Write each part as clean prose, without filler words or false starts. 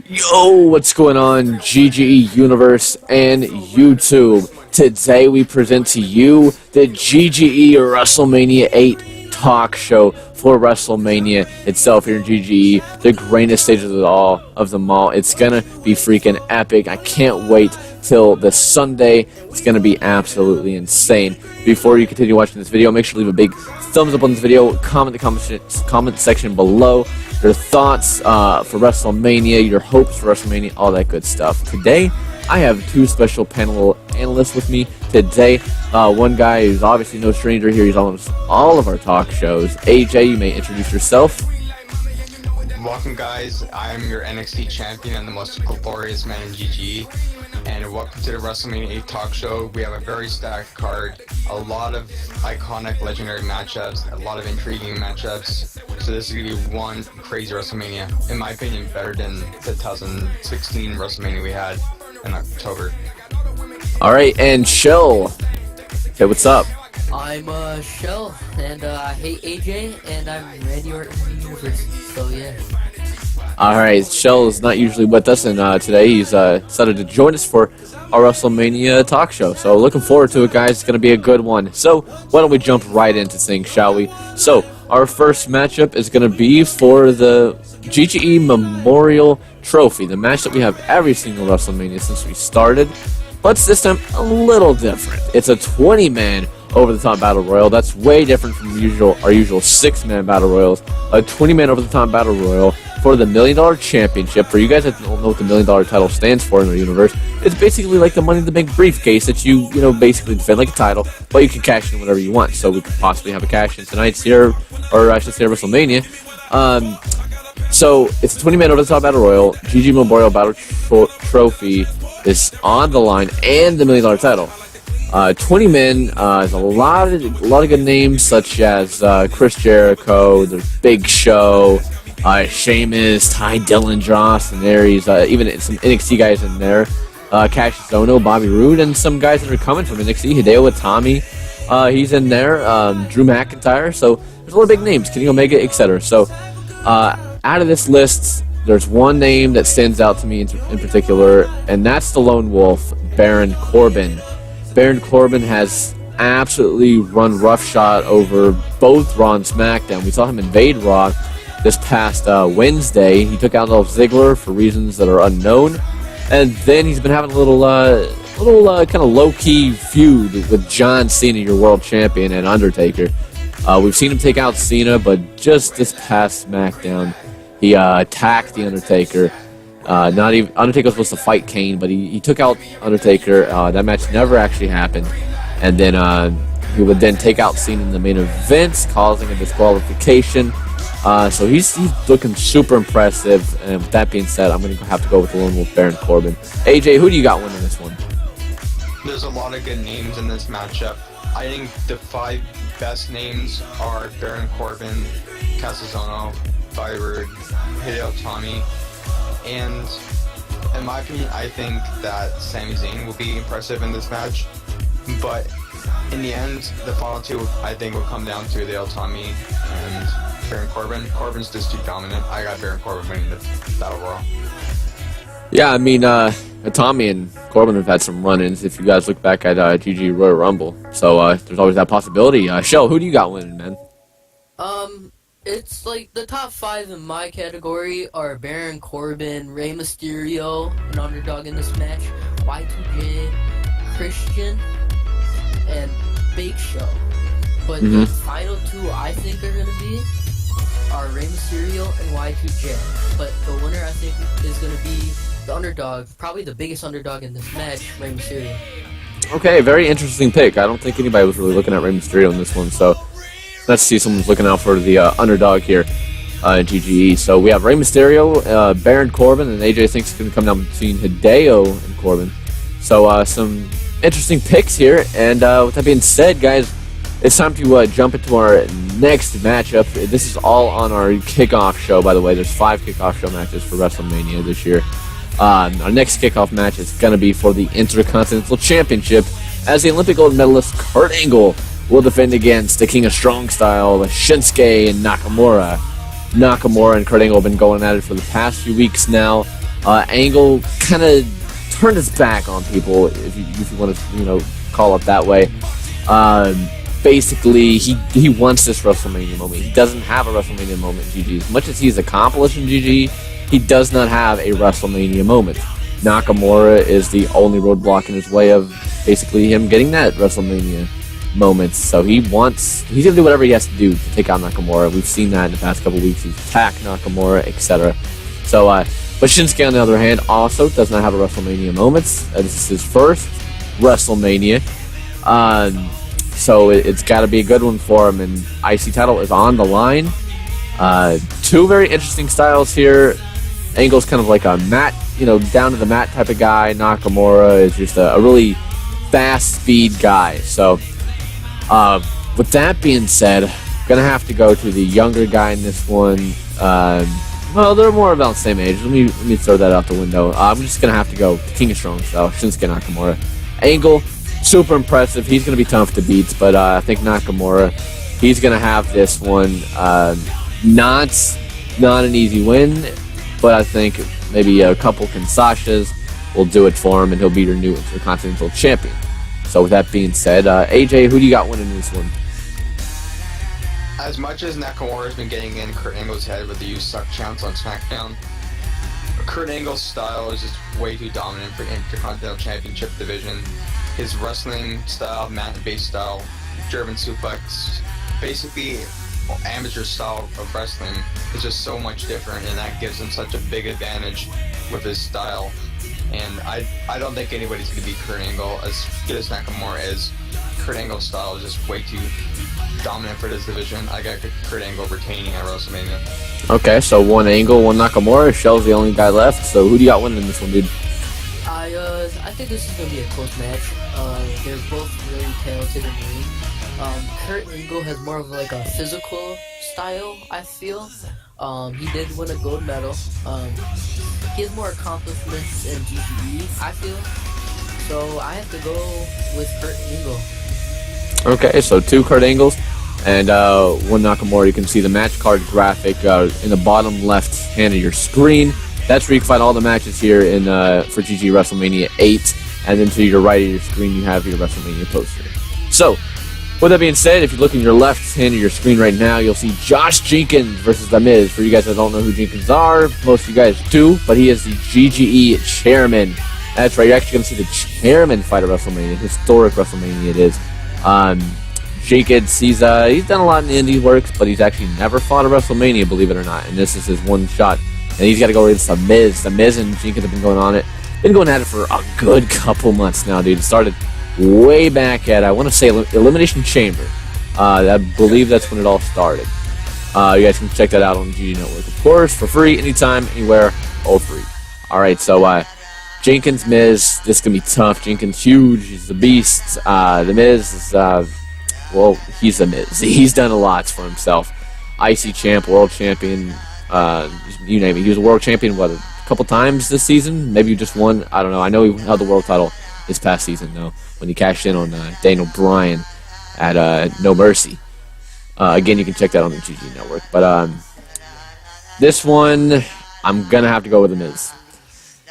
Yo, what's going on, GGE Universe and YouTube? Today we present to you the GGE WrestleMania 8 talk show for WrestleMania itself here in GGE, the greatest stage of them all. It's gonna be freaking epic. I can't wait till this Sunday. It's gonna be absolutely insane. Before you continue watching this video, make sure to leave a big thumbs up on this video, comment in the comment section below your thoughts for WrestleMania, your hopes for WrestleMania, all that good stuff. Today, I have two special panel analysts with me today. One guy who's obviously no stranger here. He's on all of our talk shows. AJ, you may introduce yourself. Welcome, guys. I'm your NXT champion and the most glorious man in GGE. And welcome to the WrestleMania 8 talk show. We have a very stacked card, a lot of iconic, legendary matchups, a lot of intriguing matchups. So this is going to be one crazy WrestleMania. In my opinion, better than the 2016 WrestleMania we had in October. Alright, and Shell. Okay, what's up? I'm Shell, and I hate AJ, and I'm Randy Orton in the universe, so yeah. Alright, Shell is not usually with us, and today he's decided to join us for our WrestleMania talk show. So looking forward to it, guys. It's going to be a good one. So why don't we jump right into things, shall we? So our first matchup is going to be for the GGE Memorial Trophy, the match that we have every single WrestleMania since we started, but this time a little different. It's a 20-man over-the-top battle royal. That's way different from our usual 6-man battle royals. A 20-man over-the-top battle royal for the $1 Million Championship. For you guys that don't know what the $1 Million title stands for in the universe, it's basically like the Money in the Bank briefcase that you basically defend like a title, but you can cash in whatever you want. So we could possibly have a cash in tonight's here, or I should say WrestleMania. So it's a 20-man over-the-top battle royal. GG Memorial Battle Trophy is on the line, and the $1 Million title. 20 men is a lot of good names, such as Chris Jericho, the Big Show, Sheamus, Ty Dillinger, Austin Aries, even some NXT guys in there, Cassius Ohno, Bobby Roode, and some guys that are coming from NXT, Hideo Itami, he's in there, Drew McIntyre. So there's a lot of big names, Kenny Omega, etc. So out of this list, there's one name that stands out to me in particular, and that's the Lone Wolf, Baron Corbin. Baron Corbin has absolutely run roughshod over both Raw and SmackDown. We saw him invade Raw this past Wednesday. He took out Dolph Ziggler for reasons that are unknown, and then he's been having a little kind of low-key feud with John Cena, your world champion, and Undertaker. We've seen him take out Cena, but just this past SmackDown, he attacked the Undertaker. Undertaker was supposed to fight Kane, but he took out Undertaker. That match never actually happened, and then he would then take out Cena in the main event, causing a disqualification. So he's looking super impressive. And with that being said, I'm going to have to go with the Lone Wolf, Baron Corbin. AJ, who do you got winning this one? There's a lot of good names in this matchup. I think the 5 best names are Baron Corbin, Cassius Ohno, Bobby Roode, Hideo Itami. And in my opinion, I think that Sami Zayn will be impressive in this match. But in the end, the final two, I think, will come down to Hideo Itami and Baron Corbin. Corbin's just too dominant. I got Baron Corbin winning the Battle Royal. Yeah, I mean, Itami and Corbin have had some run-ins if you guys look back at GG Royal Rumble. So there's always that possibility. Shell, who do you got winning, man? It's like the top 5 in my category are Baron Corbin, Rey Mysterio, an underdog in this match, Y2J, Christian, and Big Show. But the final 2 I think are going to be are Rey Mysterio and Y2J. But the winner I think is going to be the underdog, probably the biggest underdog in this match, Rey Mysterio. Okay, very interesting pick. I don't think anybody was really looking at Rey Mysterio in this one, so let's see, someone's looking out for the underdog here in GGE. So we have Rey Mysterio, Baron Corbin, and AJ thinks it's going to come down between Hideo and Corbin. So some interesting picks here. And with that being said, guys, it's time to jump into our next matchup. This is all on our kickoff show, by the way. There's 5 kickoff show matches for WrestleMania this year. Our next kickoff match is going to be for the Intercontinental Championship, as the Olympic gold medalist Kurt Angle will defend against the King of Strong Style, Shinsuke Nakamura. Nakamura and Kurt Angle have been going at it for the past few weeks now. Angle kind of turned his back on people, if you want to, call it that way. Basically, he wants this WrestleMania moment. He doesn't have a WrestleMania moment in GG. As much as he's accomplished in GG, he does not have a WrestleMania moment. Nakamura is the only roadblock in his way of basically him getting that WrestleMania moment. So he's going to do whatever he has to do to take out Nakamura. We've seen that in the past couple weeks. He's attacked Nakamura, etc. So, but Shinsuke, on the other hand, also does not have a WrestleMania moment. This is his first WrestleMania. So it's got to be a good one for him, and IC title is on the line. Two very interesting styles here. Angle's kind of like a mat, down to the mat type of guy. Nakamura is just a really fast speed guy. So with that being said, I'm gonna have to go to the younger guy in this one. Well, they're more about the same age. Let me throw that out the window. I'm just gonna have to go to King of Strong style, Shinsuke Nakamura. Angle, super impressive. He's gonna be tough to beat, but I think Nakamura, he's gonna have this one. Not an easy win, but I think maybe a couple Kinsashas will do it for him, and he'll be your new Intercontinental Champion. So with that being said, AJ, who do you got winning this one? As much as Nakamura has been getting in Kurt Angle's head with the "you suck" chants on SmackDown, Kurt Angle's style is just way too dominant for Intercontinental Championship division. His wrestling style, mat-based style, German suplex, basically amateur style of wrestling is just so much different, and that gives him such a big advantage with his style. And I don't think anybody's going to beat Kurt Angle as good as Nakamura is. Kurt Angle's style is just way too dominant for this division. I got Kurt Angle retaining at WrestleMania. Okay, so one Angle, one Nakamura. Shell's the only guy left. So who do you got winning this one, dude? I think this is going to be a close match. They're both really talented in the ring. Kurt Angle has more of like a physical style, I feel. He did win a gold medal. He has more accomplishments in GGE, I feel. So I have to go with Kurt Angle. Okay, so two Kurt Angles and one Nakamura. You can see the match card graphic in the bottom left hand of your screen. That's where you can find all the matches here in for GG WrestleMania 8. And then to your right of your screen, you have your WrestleMania poster. So, with that being said, if you look in your left hand of your screen right now, you'll see Josh Jenkins versus The Miz. For you guys that don't know who Jenkins are, most of you guys do, but he is the GGE chairman. That's right, you're actually going to see the chairman fight at WrestleMania. Historic WrestleMania it is. Jenkins, he's done a lot in the indie works, but he's actually never fought at WrestleMania, believe it or not. And this is his one shot. And he's got to go against The Miz. The Miz and Jenkins have been going at it for a good couple months now, dude. It started way back at, I want to say, Elimination Chamber. I believe that's when it all started. You guys can check that out on the GG Network, of course, for free, anytime, anywhere, all free. Alright, so Jenkins, Miz, this is going to be tough. Jenkins, huge, he's the beast. The Miz is, well, he's the Miz. He's done a lot for himself. IC champ, world champion, you name it. He was a world champion, what, a couple times this season? Maybe just one? I don't know. I know he held the world title this past season, though, when he cashed in on Daniel Bryan at No Mercy. Again, you can check that on the GG Network. But this one, I'm going to have to go with The Miz.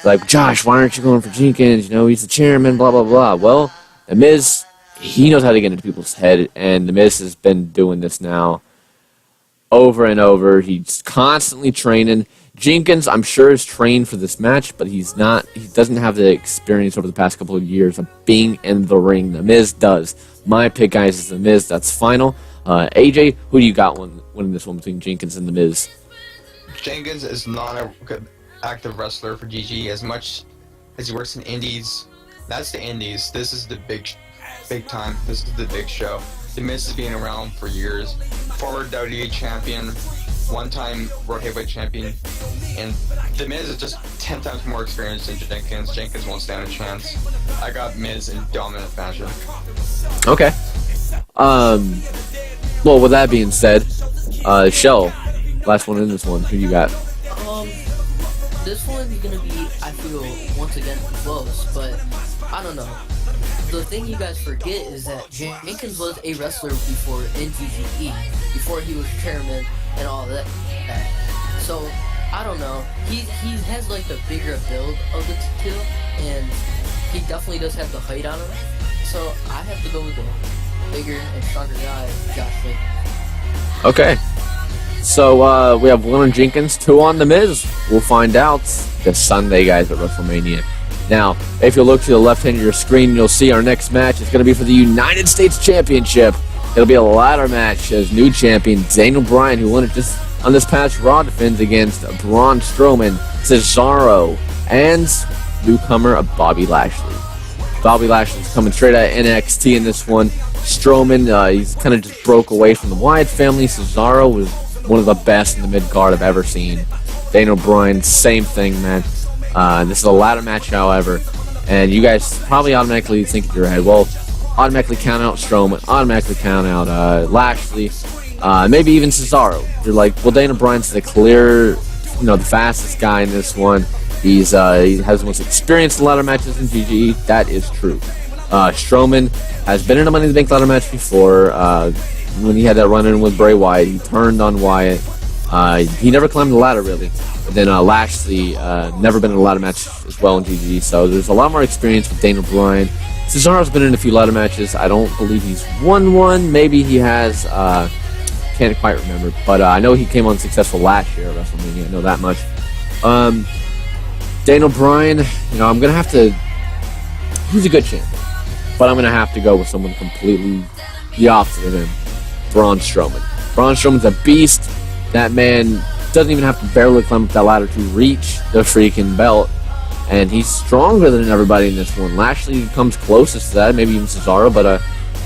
Like, Josh, why aren't you going for Jenkins? He's the chairman, blah, blah, blah. Well, The Miz, he knows how to get into people's head, and The Miz has been doing this now over and over. He's constantly training. Jenkins, I'm sure, is trained for this match, but he doesn't have the experience over the past couple of years of being in the ring. The Miz does. My pick, guys, is The Miz. That's final. AJ, who do you got winning this one between Jenkins and The Miz? Jenkins is not a good active wrestler for GG. As much as he works in indies, that's the indies. This is the big time. This is the big show. The Miz has been around for years. Former WWE champion, one-time World Heavyweight champion, and The Miz is just 10 times more experienced than Jenkins. Jenkins won't stand a chance. I got Miz in dominant fashion. Okay. Well, with that being said, Shell, last one in this one. Who you got? This one's gonna be, I feel, once again close, but I don't know. The thing you guys forget is that Jenkins was a wrestler before in GGE, before he was chairman and all that. Okay. So I don't know. He has like the bigger build of the two, and he definitely does have the height on him. So I have to go with the bigger and stronger guy, Josh Jacobs. Okay. So we have 1 on Jenkins, 2 on The Miz. We'll find out this Sunday, guys, at WrestleMania. Now, if you look to the left hand of your screen, you'll see our next match is going to be for the United States Championship. It'll be a ladder match as new champion Daniel Bryan, who won it just on this past Raw, defends against Braun Strowman, Cesaro, and newcomer Bobby Lashley. Bobby Lashley's coming straight out of NXT in this one. Strowman, he's kind of just broke away from the Wyatt family. Cesaro was one of the best in the mid-card I've ever seen. Daniel Bryan, same thing, man. This is a ladder match, however, and you guys probably automatically think in your head, well, automatically count out Strowman, automatically count out Lashley, maybe even Cesaro. You're like, well, Daniel Bryan's the clear, the fastest guy in this one. He has the most experience in ladder matches in GGE. That is true. Strowman has been in a Money in the Bank ladder match before. When he had that run-in with Bray Wyatt, he turned on Wyatt. He never climbed the ladder, really. But then Lashley, never been in a ladder match as well in GGE. So there's a lot more experience with Daniel Bryan. Cesaro's been in a few ladder matches. I don't believe he's won one. Maybe he has. Can't quite remember. But I know he came on successful last year at WrestleMania. I know that much. Daniel Bryan, I'm going to have to... He's a good champion. But I'm going to have to go with someone completely the opposite of him. Braun Strowman. Braun Strowman's a beast. That man doesn't even have to barely climb up that ladder to reach the freaking belt. And he's stronger than everybody in this one. Lashley comes closest to that, maybe even Cesaro, but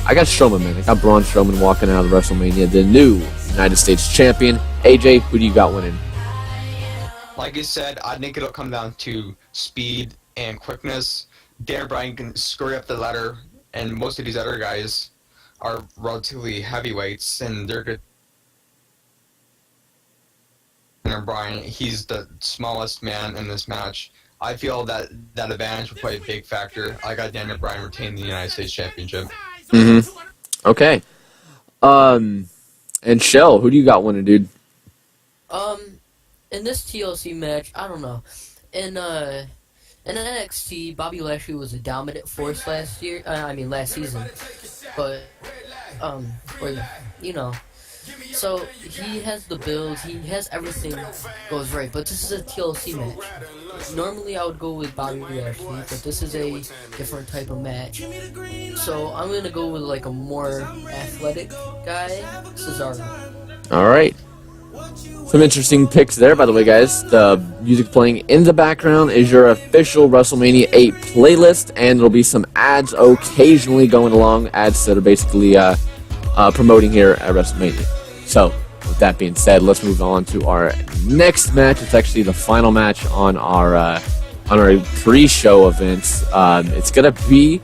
I got Strowman, man. I got Braun Strowman walking out of WrestleMania, the new United States champion. AJ, who do you got winning? Like I said, I think it'll come down to speed and quickness. Daniel Bryan can scurry up the ladder, and most of these other guys are relatively heavyweights, and they're good. Daniel Bryan, he's the smallest man in this match. I feel that advantage will play a big factor. I got Daniel Bryan retaining the United States Championship. Mm-hmm. Okay. And Shell, who do you got winning, dude? In this TLC match, I don't know. In NXT, Bobby Lashley was a dominant force last season. But, so he has the build, he has everything goes right. But this is a TLC match. Normally I would go with Bobby Lashley, but this is a different type of match. So I'm going to go with like a more athletic guy, Cesaro. Alright. Some interesting picks there, by the way, guys. The music playing in the background is your official WrestleMania 8 playlist, and there'll be some ads occasionally going along, ads that are basically promoting here at WrestleMania. So, with that being said, let's move on to our next match. It's actually the final match on our pre-show events. It's gonna be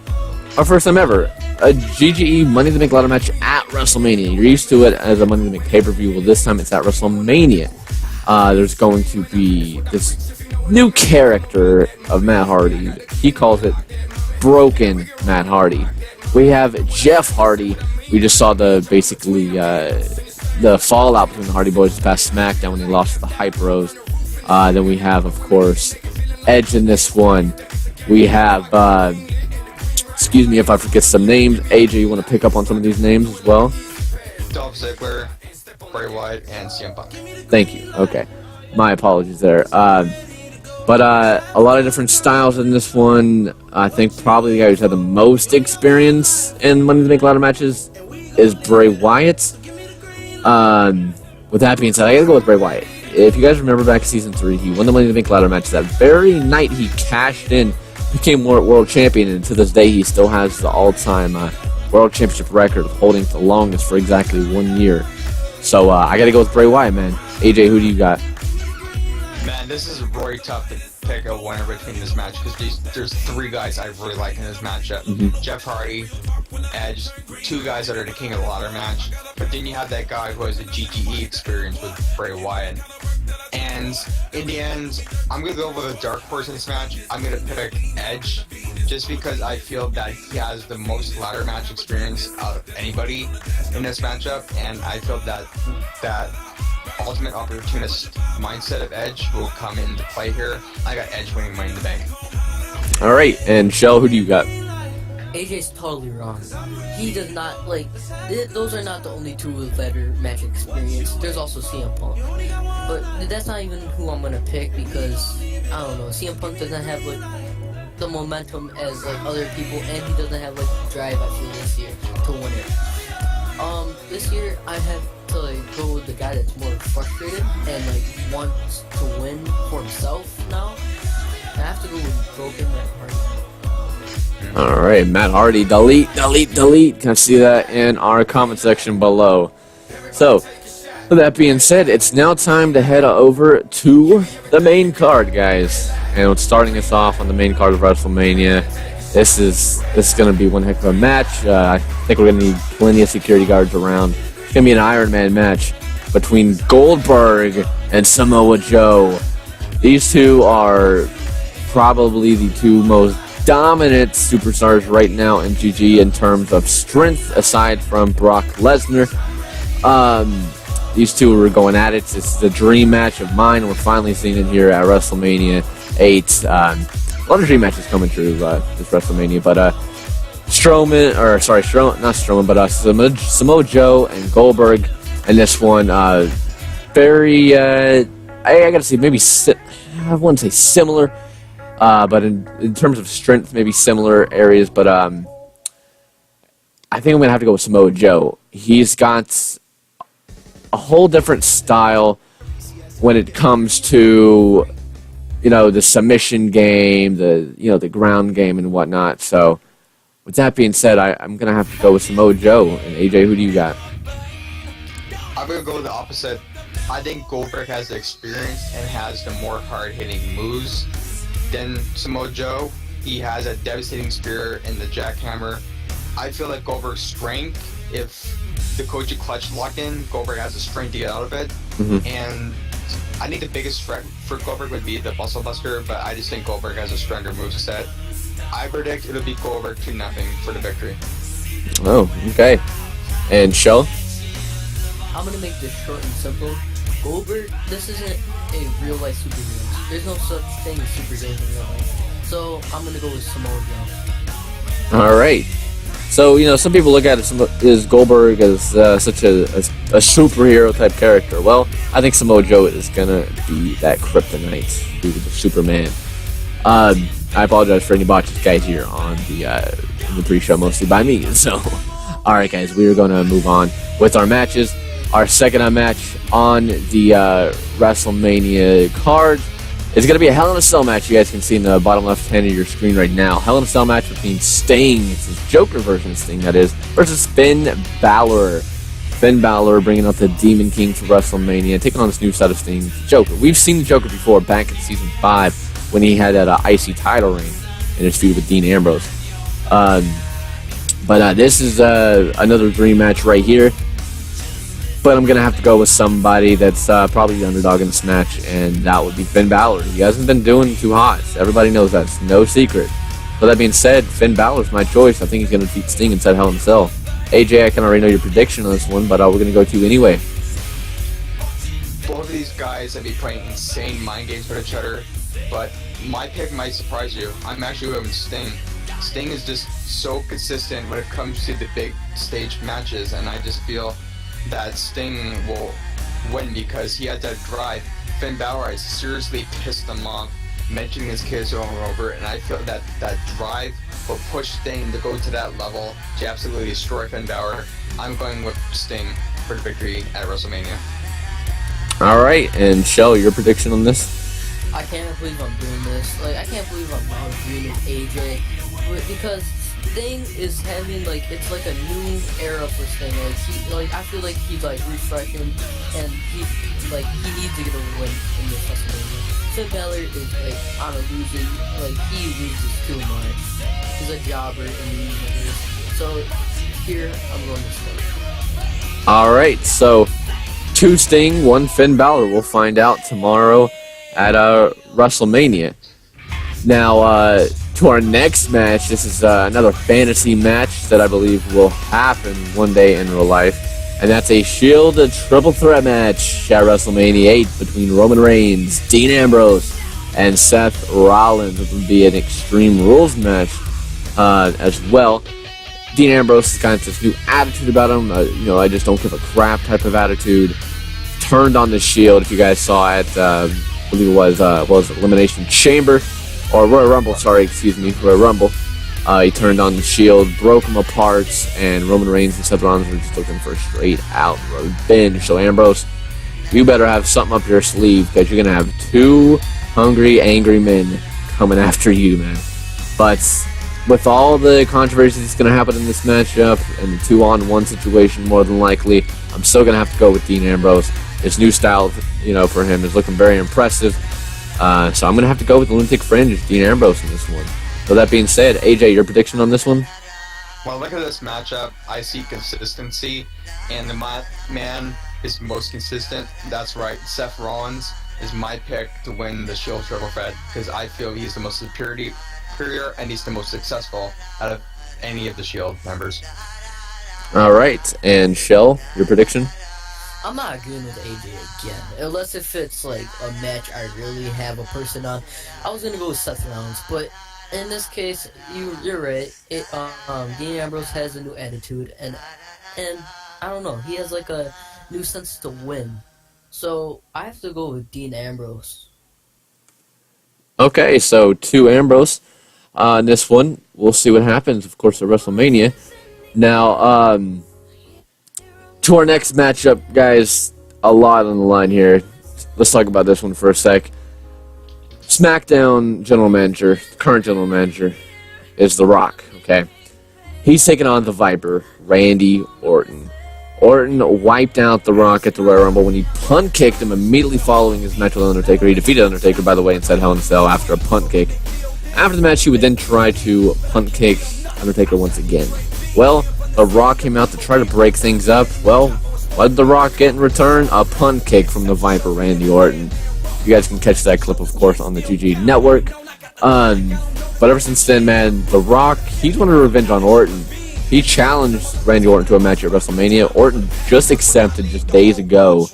our first time ever, a GGE Money in the Bank ladder match at WrestleMania. You're used to it as a Money in the Bank pay-per-view. Well, this time it's at WrestleMania. There's going to be this new character of Matt Hardy. He calls it Broken Matt Hardy. We have Jeff Hardy. We just saw the fallout between the Hardy Boys this past SmackDown when they lost to the Hype Bros. Then we have, of course, Edge in this one. We have, excuse me if I forget some names. AJ, you want to pick up on some of these names as well? Dolph Ziggler, Bray Wyatt, and CM Punk. Thank you. Okay. My apologies there. But a lot of different styles in this one. I think probably the guy who's had the most experience in Money in the Bank ladder matches is Bray Wyatt. With that being said, I gotta go with Bray Wyatt. If you guys remember back in Season 3, he won the Money in the Bank ladder match. That very night he cashed in, became world champion, and to this day he still has the all-time world championship record of holding the longest for exactly 1 year. So I gotta go with Bray Wyatt, man. AJ, who do you got? Man, this is really tough to pick a winner between this match because there's three guys I really like in this matchup. Mm-hmm. Jeff Hardy, Edge, two guys that are the king of the ladder match. But then you have that guy who has a GGE experience with Bray Wyatt. And in the end, I'm going to go with a dark horse in this match. I'm going to pick Edge just because I feel that he has the most ladder match experience out of anybody in this matchup. And I feel that ultimate opportunist mindset of Edge will come into play here. I got Edge winning Money in the Bank. All right, and Shell, who do you got? AJ's totally wrong. He does not, like, those are not the only two with better match experience. There's also CM Punk. But that's not even who I'm gonna pick because, I don't know, CM Punk doesn't have, like, the momentum as, like, other people, and he doesn't have, like, drive, I feel, this year to win it. This year, I have to, like, go with the guy that's more frustrated and, like, wants to win for himself now. I have to go with Broken Matt Hardy. All right, Matt Hardy, delete. Can I see that in our comment section below? So, with that being said, it's now time to head over to the main card, guys. And starting us off on the main card of WrestleMania, this is going to be one heck of a match. I think we're going to need plenty of security guards around. It's going to be an Iron Man match between Goldberg and Samoa Joe. These two are probably the two most dominant superstars right now in GGE in terms of strength, aside from Brock Lesnar. These two were going at it. It's the dream match of mine. We're finally seeing it here at WrestleMania 8. A lot of dream matches coming through this WrestleMania, but Samoa Joe and Goldberg, and this one very I gotta say maybe I wouldn't say similar. But in terms of strength, maybe similar areas. But I think I'm going to have to go with Samoa Joe. He's got a whole different style when it comes to, the submission game, the ground game and whatnot. So with that being said, I'm going to have to go with Samoa Joe. And AJ, who do you got? I'm going to go with the opposite. I think Goldberg has the experience and has the more hard-hitting moves than Samoa Joe. He has a devastating spear in the jackhammer. I feel like Goldberg's strength, if the Koji clutch lock in, Goldberg has the strength to get out of it. Mm-hmm. And I think the biggest threat for Goldberg would be the Bustle Buster, but I just think Goldberg has a stronger moveset. I predict it'll be Goldberg 2-0 for the victory. Oh, okay. And Shell? I'm gonna make this short and simple. Goldberg, this isn't a real life superhero. There's no such thing as superheroes in real life. So I'm gonna go with Samoa Joe. Alright. So, some people look at it as Goldberg as such a superhero type character. Well, I think Samoa Joe is gonna be that kryptonite. He's the Superman. I apologize for any botches, guys, here on the pre-show, mostly by me. So, alright, guys, we are gonna move on with our matches. Our second match on the WrestleMania card is going to be a Hell in a Cell match. You guys can see in the bottom left hand of your screen right now. Hell in a Cell match between Sting, it's his Joker version of Sting, that is, versus Finn Balor. Finn Balor bringing out the Demon King to WrestleMania, taking on this new set of Sting, Joker. We've seen the Joker before back in Season 5 when he had that IC title reign in his feud with Dean Ambrose. But this is another dream match right here. But I'm going to have to go with somebody that's probably the underdog in this match, and that would be Finn Balor. He hasn't been doing too hot. Everybody knows that's no secret. But that being said, Finn Balor's my choice. I think he's going to defeat Sting inside Hell in a Cell. AJ, I can already know your prediction on this one, but we're going to go to you anyway. Both of these guys have been playing insane mind games with each other, but my pick might surprise you. I'm actually going with Sting. Sting is just so consistent when it comes to the big stage matches, and I just feel that Sting will win because he had that drive. Finn Balor has seriously pissed him off, mentioning his kids over and over, and I feel that drive will push Sting to go to that level to absolutely destroy Finn Balor. I'm going with Sting for the victory at WrestleMania. Alright, and Shell, your prediction on this? I can't believe I'm doing this. I can't believe I'm not agreeing with AJ. Because Sting is having, it's like a new era for Sting. I feel like he's, refreshing, and he needs to get a win in this WrestleMania. Finn Balor is, on a losing, he loses too much. He's a jobber in the universe. So, here, I'm going to Sting. Alright, so, 2 Sting, 1 Finn Balor. We'll find out tomorrow at WrestleMania. Now, to our next match, this is another fantasy match that I believe will happen one day in real life. And that's a Shield triple threat match at WrestleMania 8 between Roman Reigns, Dean Ambrose, and Seth Rollins. It would be an Extreme Rules match as well. Dean Ambrose has got this new attitude about him. I just don't give a crap type of attitude. Turned on the Shield, if you guys saw it, I believe it was Elimination Chamber, or Royal Rumble, Royal Rumble. He turned on the Shield, broke him apart, and Roman Reigns and Seth Rollins were just looking for a straight-out revenge. So Ambrose, you better have something up your sleeve, because you're going to have two hungry, angry men coming after you, man. But with all the controversy that's going to happen in this matchup, and the 2-on-1 situation more than likely, I'm still going to have to go with Dean Ambrose. His new style, for him is looking very impressive. So I'm going to have to go with the Lunatic Fringe, Dean Ambrose in this one. So that being said, AJ, your prediction on this one? When I look at this matchup, I see consistency, and the man is most consistent. That's right, Seth Rollins is my pick to win the Shield Triple Threat, because I feel he's the most superior and he's the most successful out of any of the Shield members. All right, and Shell, your prediction? I'm not agreeing with AJ again, unless if it's like a match I really have a person on. I was gonna go with Seth Rollins, but in this case, you're right. Dean Ambrose has a new attitude, and I don't know, he has like a new sense to win. So I have to go with Dean Ambrose. Okay, so to Ambrose on this one. We'll see what happens, of course, at WrestleMania. Now, to our next matchup, guys, a lot on the line here. Let's talk about this one for a sec. SmackDown general manager, current general manager, is The Rock, okay? He's taking on the Viper, Randy Orton. Orton wiped out The Rock at the Royal Rumble when he punt kicked him immediately following his match with Undertaker. He defeated Undertaker, by the way, inside Hell in a Cell after a punt kick. After the match, he would then try to punt kick Undertaker once again. Well, The Rock came out to try to break things up. Well, what did The Rock get in return? A punt kick from the Viper, Randy Orton. You guys can catch that clip, of course, on the GGE network. But ever since then, man, The Rock, he's wanted revenge on Orton. He challenged Randy Orton to a match at WrestleMania. Orton just accepted just days ago.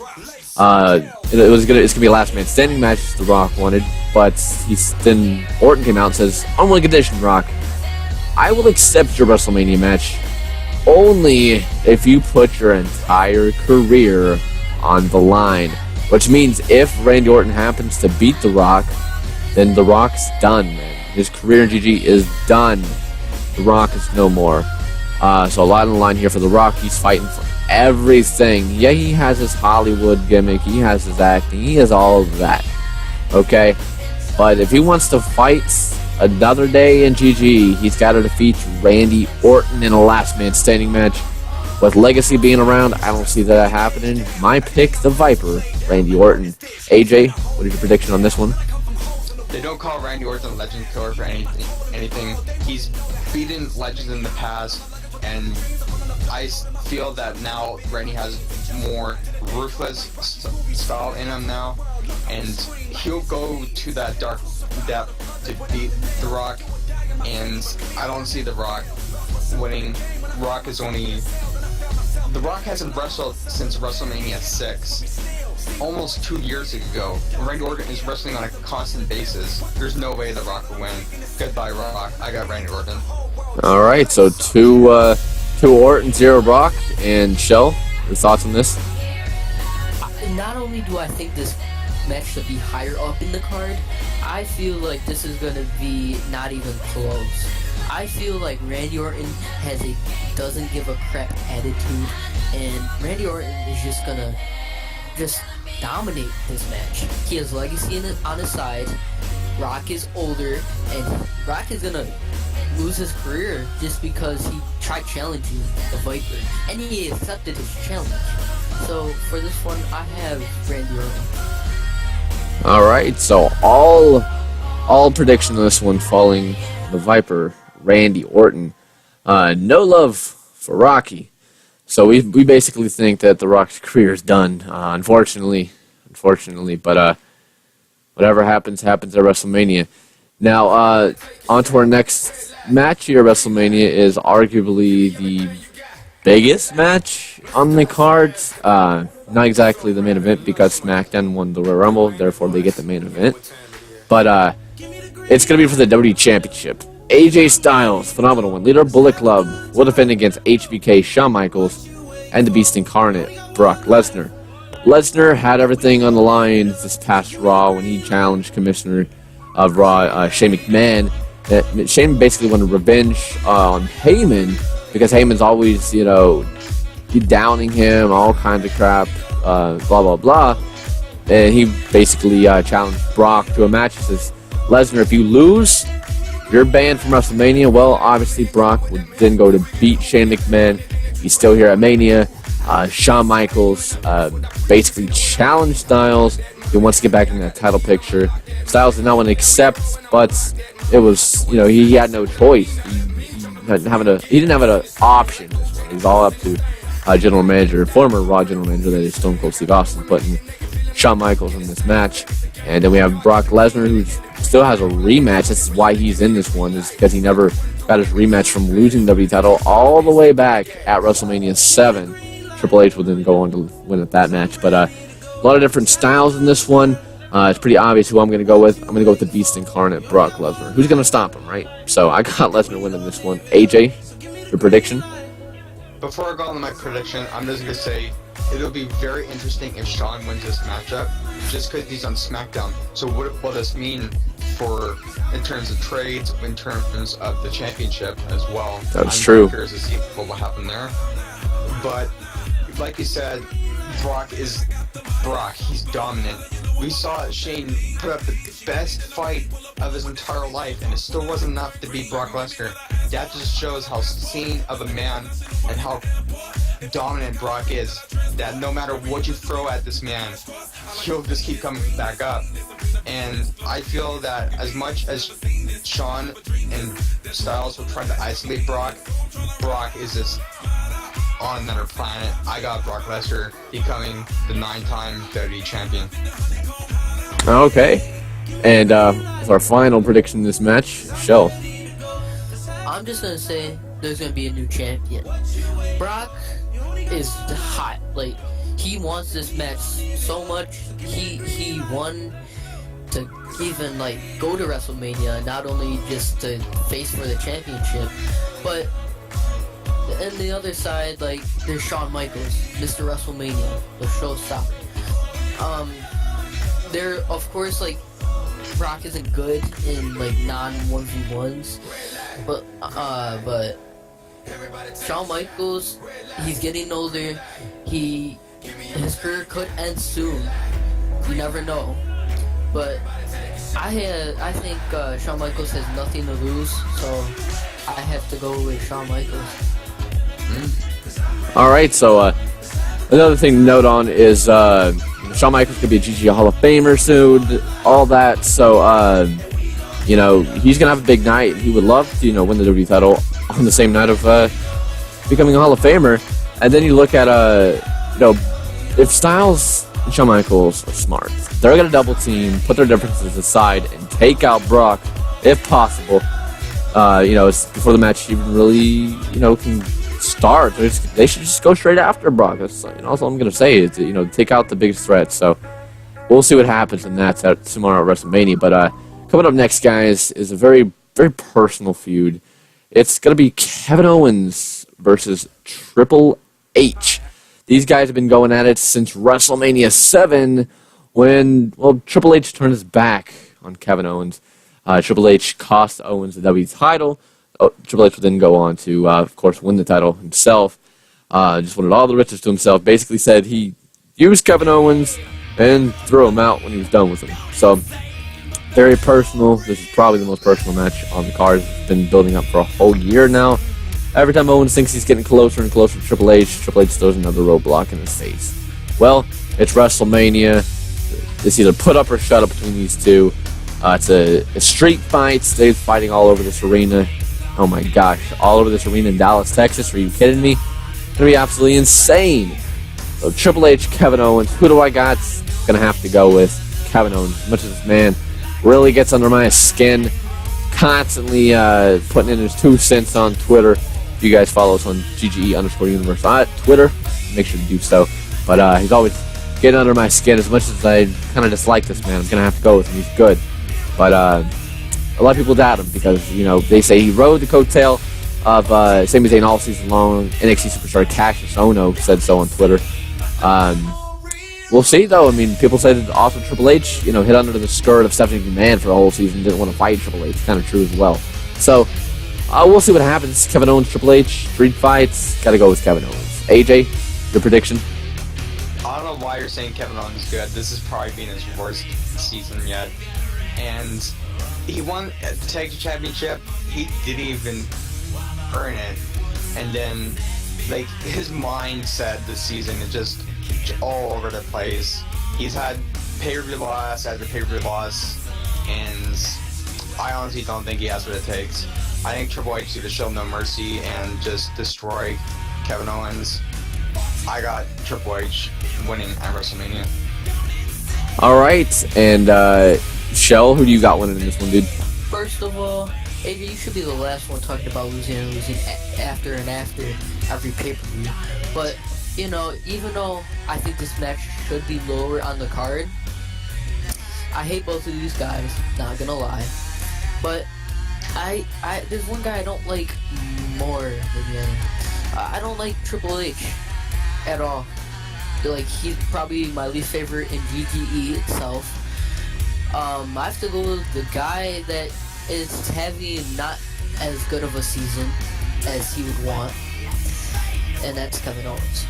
It's gonna be a last man standing match The Rock wanted, but then Orton came out and says, on one condition, Rock, I will accept your WrestleMania match only if you put your entire career on the line. Which means if Randy Orton happens to beat The Rock, then The Rock's done, man. His career in GG is done. The Rock is no more. So a lot on the line here for The Rock. He's fighting for everything. Yeah, he has his Hollywood gimmick. He has his acting. He has all of that. Okay? But if he wants to fight another day in GG, he's got to defeat Randy Orton in a last man standing match. With Legacy being around, I don't see that happening. My pick, the Viper, Randy Orton. AJ, what is your prediction on this one? They don't call Randy Orton a legend killer for anything. He's beaten legends in the past, and I feel that now Randy has more ruthless style in him now, and he'll go to that dark depth to beat The Rock, and I don't see The Rock winning. The Rock hasn't wrestled since WrestleMania 6, almost 2 years ago. Randy Orton is wrestling on a constant basis. There's no way The Rock will win. Goodbye, Rock. I got Randy Orton. All right, so two Orton, 0 Rock, and Shell, your thoughts on this? Not only do I think this match should be higher up in the card, I feel like this is going to be not even close. I feel like Randy Orton has a doesn't give a crap attitude, and Randy Orton is just gonna dominate this match. He has Legacy on his side. Rock is older, and Rock is gonna lose his career just because he tried challenging the Viper, and he accepted his challenge. So for this one, I have Randy Orton. All right, so all prediction on this one falling the Viper, Randy Orton. No love for Rocky. So we basically think that The Rock's career is done, unfortunately. But whatever happens at WrestleMania. Now, on to our next match here at WrestleMania is arguably the biggest match on the cards. Not exactly the main event because SmackDown won the Royal Rumble, therefore they get the main event. But it's going to be for the WWE Championship. AJ Styles, phenomenal one. Leader of Bullet Club will defend against HBK, Shawn Michaels, and the Beast Incarnate, Brock Lesnar. Lesnar had everything on the line this past Raw when he challenged Commissioner of Raw, Shane McMahon. Shane basically wanted revenge on Heyman because Heyman's always, downing him, all kinds of crap, blah, blah, blah. And he basically challenged Brock to a match. He says, Lesnar, if you lose, you're banned from WrestleMania. Well, obviously, Brock would then go to beat Shane McMahon. He's still here at Mania. Shawn Michaels basically challenged Styles. He wants to get back in that title picture. Styles did not want to accept, but it was, he had no choice. He didn't have an option. It was all up to general manager, former Raw general manager, that is Stone Cold Steve Austin, putting Shawn Michaels in this match. And then we have Brock Lesnar, who still has a rematch. This is why he's in this one, is because he never got his rematch from losing the WWE title all the way back at WrestleMania 7. Triple H would then go on to win at that match. But a lot of different styles in this one. It's pretty obvious who I'm going to go with. I'm going to go with the Beast Incarnate, Brock Lesnar. Who's going to stop him, right? So I got Lesnar winning this one. AJ, your prediction? Before I go on to my prediction, I'm just going to say it'll be very interesting if Shawn wins this matchup, just because he's on SmackDown. So what will this mean in terms of trades, in terms of the championship as well? That's true. I'm curious to see what will happen there. But like you said, Brock. He's dominant. We saw Shane put up the best fight of his entire life, and it still wasn't enough to beat Brock Lesnar. That just shows how sane of a man and how dominant Brock is, that no matter what you throw at this man, he'll just keep coming back up. And I feel that as much as Shawn and Styles will try to isolate Brock is just on another planet. I got Brock Lesnar becoming the 9-time WWE champion. Okay. And with our final prediction in this match, Shell. I'm just gonna say there's gonna be a new champion. Brock is hot. Like, he wants this match so much. He won to even go to WrestleMania, not only just to face for the championship, but and the other side, there's Shawn Michaels, Mr. WrestleMania, the showstopper. There, of course, Brock isn't good in non-1v1s, but Shawn Michaels, he's getting older. His career could end soon. You never know. But I think Shawn Michaels has nothing to lose, so I have to go with Shawn Michaels. Alright, so another thing to note on is Shawn Michaels could be a GGE Hall of Famer soon, all that, so he's gonna have a big night. He would love to win the WWE title on the same night of becoming a Hall of Famer. And then you look at if Styles and Shawn Michaels are smart, they're gonna double team, put their differences aside, and take out Brock if possible. It's before the match even really can start. They should just go straight after Brock. That's all I'm gonna say is take out the biggest threat. So we'll see what happens in that tomorrow at WrestleMania. But coming up next, guys, is a very, very personal feud. It's gonna be Kevin Owens versus Triple H. These guys have been going at it since WrestleMania 7, when Triple H turned his back on Kevin Owens. Triple H cost Owens the WWE title. Triple H would then go on to, of course, win the title himself. Just wanted all the riches to himself. Basically said he used Kevin Owens and threw him out when he was done with him. So, very personal. This is probably the most personal match on the card. It's been building up for a whole year now. Every time Owens thinks he's getting closer and closer to Triple H throws another roadblock in his face. Well, it's WrestleMania. It's either put up or shut up between these two. It's a street fight. They're fighting all over this arena. Oh my gosh, all over this arena in Dallas, Texas. Are you kidding me? It's going to be absolutely insane. So Triple H, Kevin Owens. Who do I got? Going to have to go with Kevin Owens. As much as this man really gets under my skin, constantly putting in his 2 cents on Twitter. If you guys follow us on GGE_universe on Twitter, make sure to do so. But he's always getting under my skin. As much as I kind of dislike this man, I'm gonna have to go with him. He's good, but a lot of people doubt him because they say he rode the coattail of Sami Zayn all season long. NXT superstar Cassius Ohno said so on Twitter. We'll see though. I mean, people say that also Triple H, hit under the skirt of Stephanie McMahon for the whole season, didn't want to fight Triple H. Kind of true as well. So we'll see what happens. Kevin Owens, Triple H, street fights. Got to go with Kevin Owens. AJ, your prediction? I don't know why you're saying Kevin Owens is good. This is probably been his worst season yet. And he won the tag championship. He didn't even earn it. And then, his mindset this season is just all over the place. He's had pay-per-view loss after pay-per-view loss. And I honestly don't think he has what it takes. I think Triple H should show no mercy and just destroy Kevin Owens. I got Triple H winning at WrestleMania. All right, and Shell, who do you got winning in this one, dude? First of all, AJ, you should be the last one talking about losing after every pay-per-view. But even though I think this match should be lower on the card, I hate both of these guys. Not gonna lie, but there's one guy I don't like more than the other. I don't like Triple H at all. He's probably my least favorite in GGE itself. I have to go with the guy that is having not as good of a season as he would want, and that's Kevin Owens.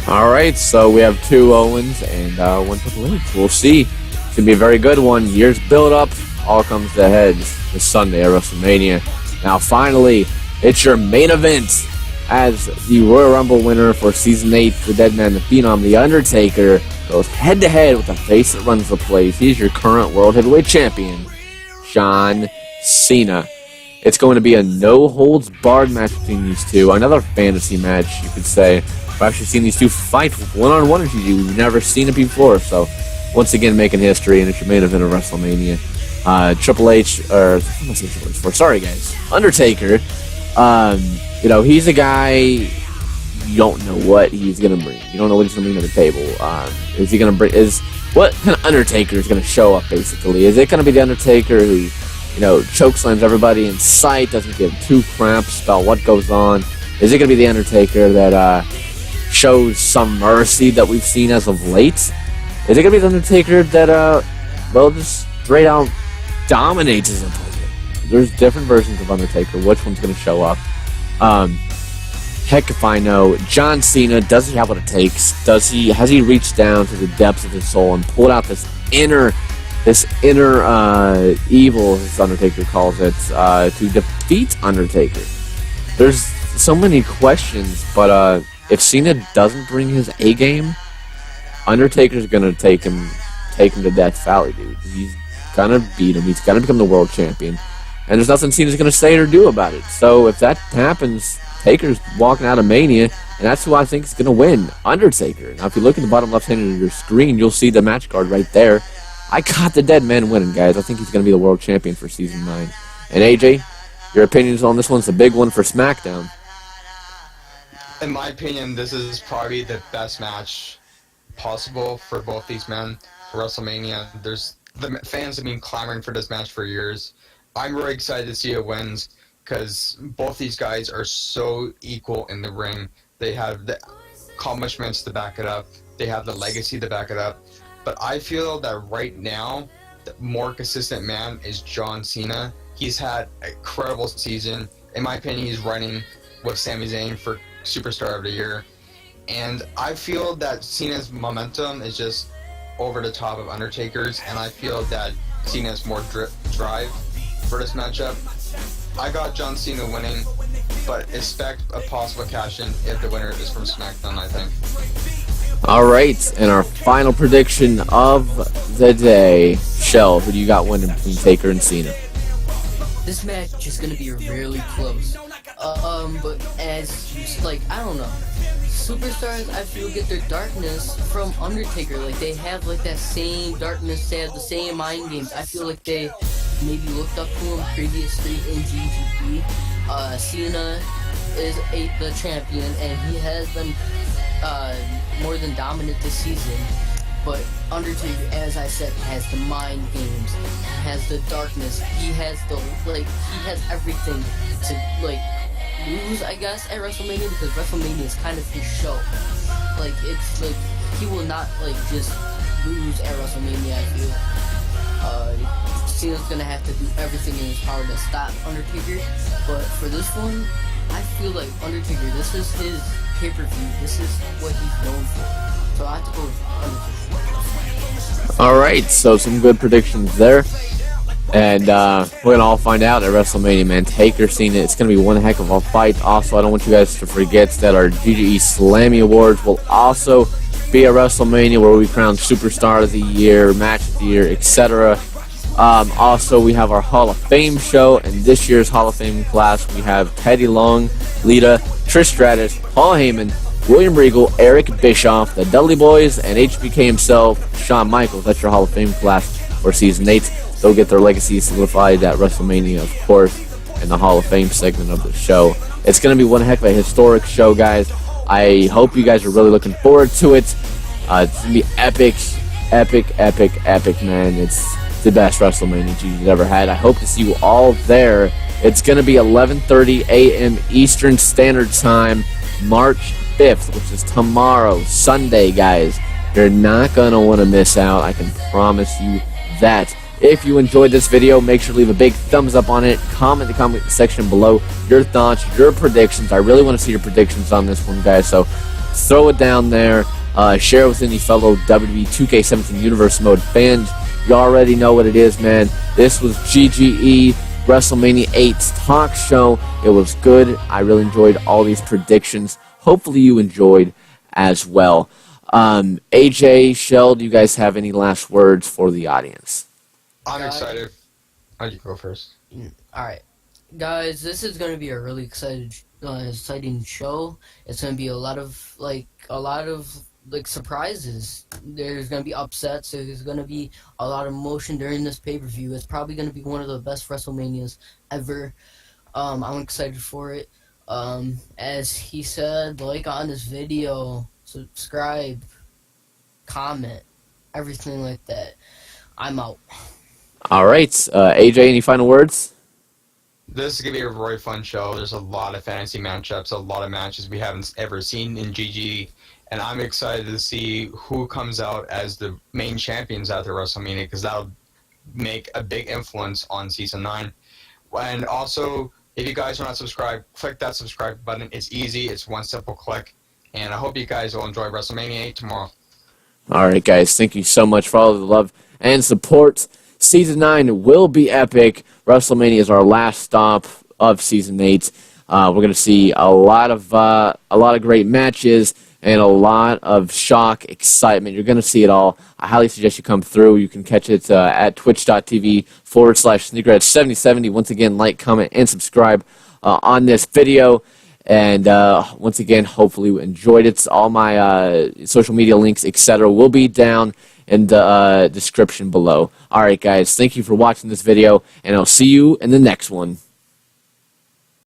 All right, so we have 2 Owens and 1 Triple H. We'll see. It's gonna be a very good one. Years build up, all comes to a head this Sunday at WrestleMania. Now, finally, it's your main event. As the Royal Rumble winner for Season 8, the Deadman, the Phenom, The Undertaker, goes head-to-head with the face that runs the place. He's your current World Heavyweight Champion, John Cena. It's going to be a no-holds-barred match between these two. Another fantasy match, you could say. I've actually seen these two fight one-on-one in GG. We've never seen it before, so once again making history, and it's your main event of WrestleMania. Triple H, or what am I saying Triple H for? Sorry, guys. Undertaker. He's a guy, you don't know what he's going to bring. You don't know what he's going to bring to the table. What kind of Undertaker is going to show up, basically? Is it going to be the Undertaker who, chokeslams everybody in sight, doesn't give 2 craps about what goes on? Is it going to be the Undertaker that shows some mercy that we've seen as of late? Is it going to be the Undertaker that, just straight out dominates his opponent? There's different versions of Undertaker. Which one's going to show up? Heck if I know. John Cena, does he have what it takes? Has he reached down to the depths of his soul and pulled out this inner evil, as Undertaker calls it, to defeat Undertaker? There's so many questions, but if Cena doesn't bring his A game, Undertaker's gonna take him to Death Valley, dude. He's gonna beat him. He's gonna become the world champion. And there's nothing Cena's going to say or do about it. So if that happens, Taker's walking out of Mania, and that's who I think is going to win, Undertaker. Now, if you look at the bottom left hand of your screen, you'll see the match card right there. I got the dead man winning, guys. I think he's going to be the world champion for Season 9. And AJ, your opinions on this one's a big one for SmackDown. In my opinion, this is probably the best match possible for both these men for WrestleMania. The fans have been clamoring for this match for years. I'm really excited to see it wins because both these guys are so equal in the ring. They have the accomplishments to back it up. They have the legacy to back it up. But I feel that right now, the more consistent man is John Cena. He's had an incredible season. In my opinion, he's running with Sami Zayn for Superstar of the Year. And I feel that Cena's momentum is just over the top of Undertaker's, and I feel that Cena has more drive for this matchup. I got John Cena winning, but expect a possible cash-in if the winner is from SmackDown, I think. All right, and our final prediction of the day. Shell, who do you got winning between Taker and Cena? This match is gonna be really close. But as I don't know. Superstars, I feel, get their darkness from Undertaker. They have that same darkness, they have the same mind games. I feel like they maybe looked up to him previously in GGE. Cena is the champion, and he has been more than dominant this season. But Undertaker, as I said, has the mind games, he has the darkness, he has the he has everything to lose, I guess, at WrestleMania, because WrestleMania is kind of his show. It's he will not just lose at WrestleMania. I feel Cena's gonna have to do everything in his power to stop Undertaker. But for this one, I feel like Undertaker, this is his pay-per-view. This is what he's known for. So I have to go with Undertaker. Alright, so some good predictions there. And we're going to all find out at WrestleMania, man. Taker, Cena, it's going to be one heck of a fight. Also, I don't want you guys to forget that our GGE Slammy Awards will also be at WrestleMania, where we crown Superstar of the Year, Match of the Year, etc. Also, we have our Hall of Fame show, and this year's Hall of Fame class, we have Teddy Long, Lita, Trish Stratus, Paul Heyman, William Regal, Eric Bischoff, the Dudley Boys, and HBK himself, Shawn Michaels. That's your Hall of Fame class for Season 8. They'll get their legacy solidified at WrestleMania, of course, in the Hall of Fame segment of the show. It's going to be one heck of a historic show, guys. I hope you guys are really looking forward to it. It's going to be epic, man. It's the best WrestleMania GG's ever had. I hope to see you all there. It's going to be 11:30 a.m. Eastern Standard Time, March 5th, which is tomorrow, Sunday, guys. You're not going to want to miss out. I can promise you that. If you enjoyed this video, make sure to leave a big thumbs up on it. Comment in the comment section below your thoughts, your predictions. I really want to see your predictions on this one, guys. So throw it down there. Share it with any fellow WWE 2K17 Universe Mode fans. You already know what it is, man. This was GGE WrestleMania 8's talk show. It was good. I really enjoyed all these predictions. Hopefully you enjoyed as well. AJ, Shell, do you guys have any last words for the audience? I'm excited. Oh, you go first. Alright. Guys, this is going to be a really exciting show. It's going to be a lot of surprises. There's going to be upsets. There's going to be a lot of emotion during this pay-per-view. It's probably going to be one of the best WrestleManias ever. I'm excited for it. As he said, like on this video, subscribe, comment, everything like that. I'm out. All right, AJ, any final words? This is going to be a really fun show. There's a lot of fantasy matchups, a lot of matches we haven't ever seen in GG, and I'm excited to see who comes out as the main champions after WrestleMania, because that'll make a big influence on Season 9. And also, if you guys are not subscribed, click that subscribe button. It's easy. It's one simple click. And I hope you guys will enjoy WrestleMania 8 tomorrow. All right, guys. Thank you so much for all of the love and support. Season 9 will be epic. WrestleMania is our last stop of Season 8. We're going to see a lot of great matches and a lot of shock, excitement. You're going to see it all. I highly suggest you come through. You can catch it at twitch.tv/sneakerhead7070. Once again, like, comment, and subscribe on this video. And once again, hopefully you enjoyed it. All my social media links, etc. will be down in the description below. All right, guys, thank you for watching this video, and I'll see you in the next one.